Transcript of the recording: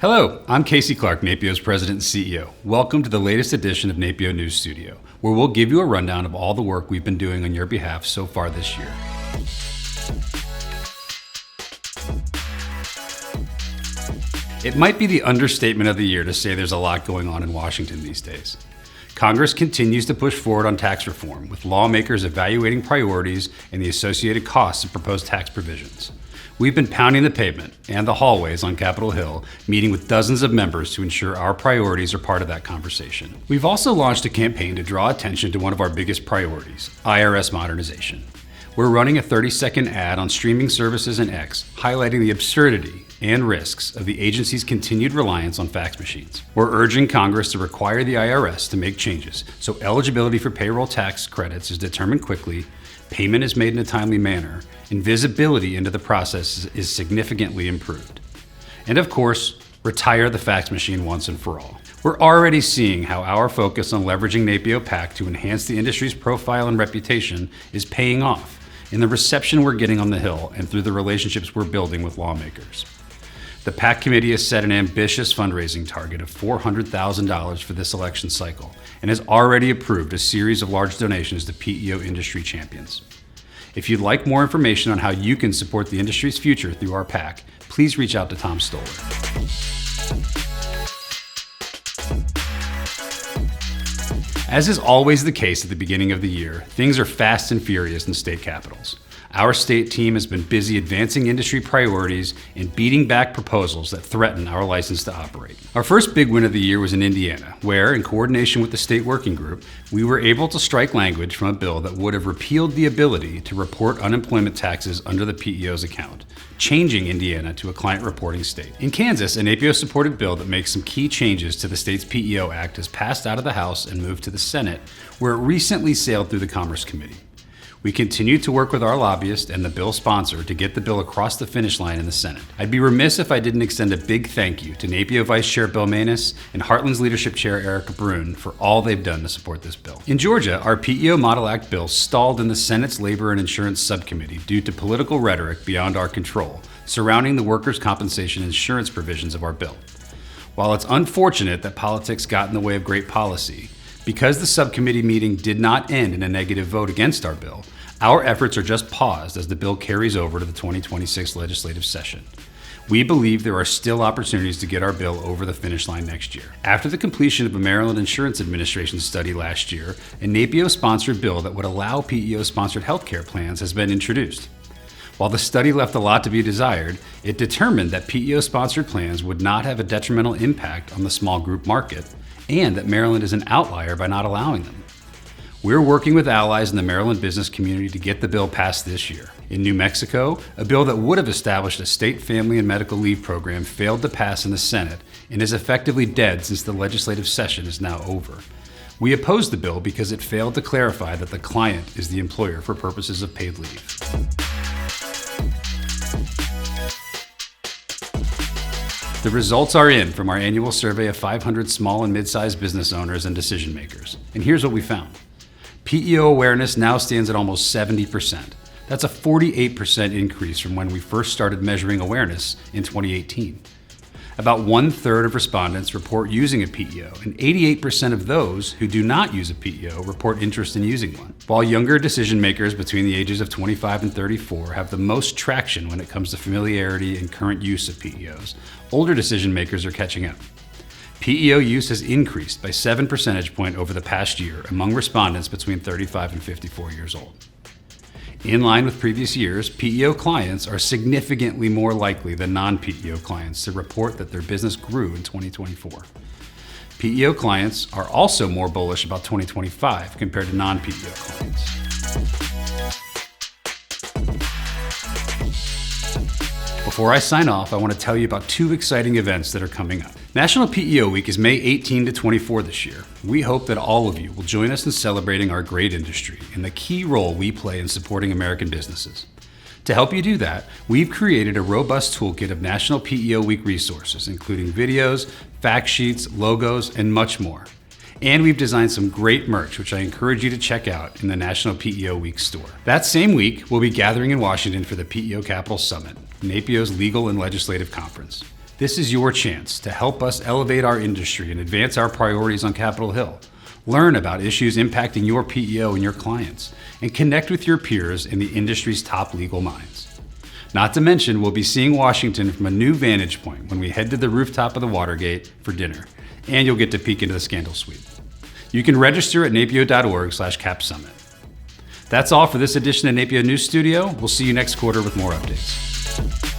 Hello, I'm Casey Clark, NAPEO's President and CEO. Welcome to the latest edition of NAPEO News Studio, where we'll give you a rundown of all the work we've been doing on your behalf so far this year. It might be the understatement of the year to say there's a lot going on in Washington these days. Congress continues to push forward on tax reform, with lawmakers evaluating priorities and the associated costs of proposed tax provisions. We've been pounding the pavement and the hallways on Capitol Hill, meeting with dozens of members to ensure our priorities are part of that conversation. We've also launched a campaign to draw attention to one of our biggest priorities, IRS modernization. We're running a 30-second ad on streaming services and X, highlighting the absurdity and risks of the agency's continued reliance on fax machines. We're urging Congress to require the IRS to make changes so eligibility for payroll tax credits is determined quickly, payment is made in a timely manner, and visibility into the process is significantly improved. And of course, retire the fax machine once and for all. We're already seeing how our focus on leveraging NAPEO PAC to enhance the industry's profile and reputation is paying off in the reception we're getting on the Hill and through the relationships we're building with lawmakers. The PAC committee has set an ambitious fundraising target of $400,000 for this election cycle and has already approved a series of large donations to PEO industry champions. If you'd like more information on how you can support the industry's future through our PAC, please reach out to Tom Stoller. As is always the case at the beginning of the year, things are fast and furious in state capitals. Our state team has been busy advancing industry priorities and beating back proposals that threaten our license to operate. Our first big win of the year was in Indiana, where, in coordination with the state working group, we were able to strike language from a bill that would have repealed the ability to report unemployment taxes under the PEO's account, changing Indiana to a client reporting state. In Kansas, an NAPEO-supported bill that makes some key changes to the state's PEO Act has passed out of the House and moved to the Senate, where it recently sailed through the Commerce Committee. We continue to work with our lobbyist and the bill sponsor to get the bill across the finish line in the Senate. I'd be remiss if I didn't extend a big thank you to NAPEO Vice Chair Bill Maness and Heartland's Leadership Chair Erica Brune for all they've done to support this bill. In Georgia, our PEO Model Act bill stalled in the Senate's Labor and Insurance Subcommittee due to political rhetoric beyond our control surrounding the workers' compensation insurance provisions of our bill. While it's unfortunate that politics got in the way of great policy, because the subcommittee meeting did not end in a negative vote against our bill, our efforts are just paused as the bill carries over to the 2026 legislative session. We believe there are still opportunities to get our bill over the finish line next year. After the completion of a Maryland Insurance Administration study last year, a NAPEO-sponsored bill that would allow PEO-sponsored healthcare plans has been introduced. While the study left a lot to be desired, it determined that PEO-sponsored plans would not have a detrimental impact on the small group market, and that Maryland is an outlier by not allowing them. We're working with allies in the Maryland business community to get the bill passed this year. In New Mexico, a bill that would have established a state family and medical leave program failed to pass in the Senate and is effectively dead since the legislative session is now over. We opposed the bill because it failed to clarify that the client is the employer for purposes of paid leave. The results are in from our annual survey of 500 small and mid-sized business owners and decision makers. And here's what we found. PEO awareness now stands at almost 70%. That's a 48% increase from when we first started measuring awareness in 2018. About 1/3 of respondents report using a PEO, and 88% of those who do not use a PEO report interest in using one. While younger decision makers between the ages of 25 and 34 have the most traction when it comes to familiarity and current use of PEOs, older decision makers are catching up. PEO use has increased by 7 percentage points over the past year among respondents between 35 and 54 years old. In line with previous years, PEO clients are significantly more likely than non-PEO clients to report that their business grew in 2024. PEO clients are also more bullish about 2025 compared to non-PEO clients. Before I sign off, I want to tell you about two exciting events that are coming up. National PEO Week is May 18 to 24 this year. We hope that all of you will join us in celebrating our great industry and the key role we play in supporting American businesses. To help you do that, we've created a robust toolkit of National PEO Week resources, including videos, fact sheets, logos, and much more. And we've designed some great merch, which I encourage you to check out in the National PEO Week store. That same week, we'll be gathering in Washington for the PEO Capital Summit, NAPEO's legal and legislative conference. This is your chance to help us elevate our industry and advance our priorities on Capitol Hill. Learn about issues impacting your PEO and your clients, and connect with your peers and the industry's top legal minds. Not to mention, we'll be seeing Washington from a new vantage point when we head to the rooftop of the Watergate for dinner, and you'll get to peek into the scandal suite. You can register at napeo.org/capsummit. That's all for this edition of NAPEO News Studio. We'll see you next quarter with more updates.